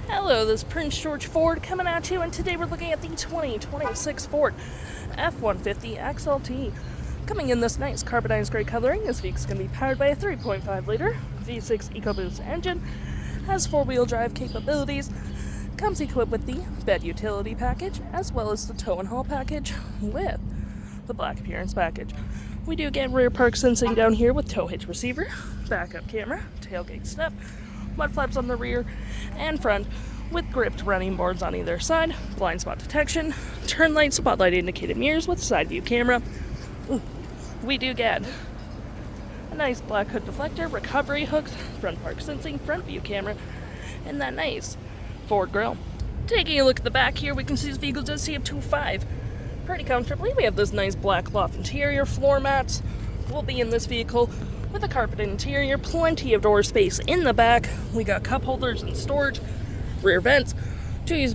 Hello, this is Prince George Ford coming at you, and today we're looking at the 2026 Ford F-150 XLT. Coming in this nice carbonized gray coloring, this vehicle's going to be powered by a 3.5 liter V6 EcoBoost engine, has four-wheel drive capabilities, comes equipped with the bed utility package, as well as the tow and haul package with the black appearance package. We do get rear park sensing down here with tow hitch receiver, backup camera, tailgate step, mud flaps on the rear and front with gripped running boards on either side, blind spot detection, turn light, spotlight indicated mirrors with side view camera. We do get a nice black hood deflector, recovery hooks, front park sensing, front view camera, and that nice Ford grille. Taking a look at the back here, we can see this vehicle does see up to 5 pretty comfortably. We have this nice black cloth interior, floor mats will be in this vehicle with a carpeted interior, plenty of door space in the back. We got cup holders and storage, rear vents, two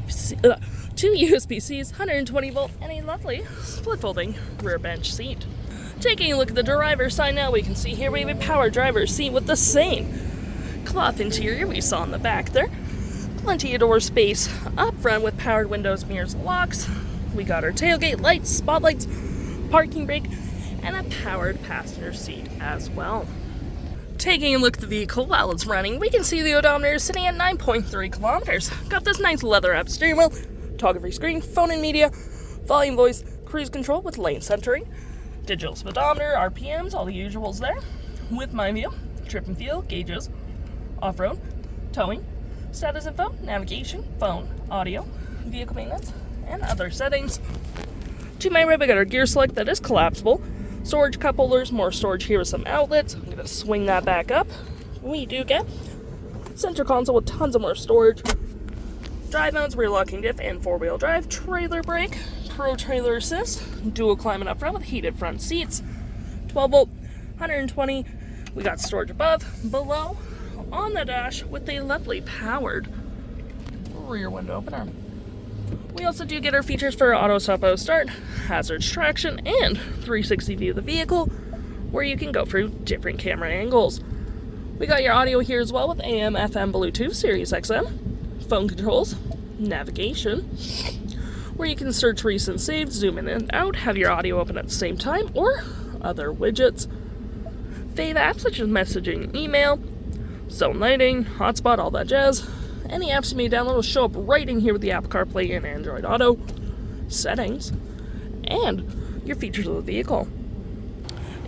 USB-Cs, 120 volt, and a lovely split folding rear bench seat. Taking a look at the driver's side now, we can see here we have a power driver's seat with the same cloth interior we saw in the back there. Plenty of door space up front with powered windows, mirrors, locks. We got our tailgate lights, spotlights, parking brake, and a powered passenger seat as well. Taking a look at the vehicle while it's running, we can see the odometer is sitting at 9.3 kilometers. Got this nice leather-wrapped steering wheel, toggle-free screen, phone and media, volume, voice, cruise control with lane centering, digital speedometer, RPMs, all the usuals there, with my view, trip and feel, gauges, off-road, towing, status info, navigation, phone, audio, vehicle maintenance, and other settings. To my right, we got our gear select that is collapsible. Storage cup holders, more storage here with some outlets. I'm going to swing that back up. We do get center console with tons of more storage. Drive modes, rear locking diff, and four-wheel drive. Trailer brake, pro trailer assist, dual climate up front with heated front seats. 12 volt, 120. We got storage above, below, on the dash with a lovely powered rear window opener. We also do get our features for auto stop, auto start, hazards traction, and 360 view of the vehicle, where you can go through different camera angles. We got your audio here as well with AM, FM, Bluetooth, Sirius XM, phone controls, navigation, where you can search recent saves, zoom in and out, have your audio open at the same time, or other widgets. Fave apps such as messaging, email, zone lighting, hotspot, all that jazz. Any apps you may download will show up right in here with the Apple CarPlay and Android Auto, settings, and your features of the vehicle.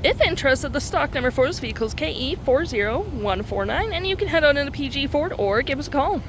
If interested, the stock number for this vehicle is KE40149, and you can head on into PG Ford or give us a call.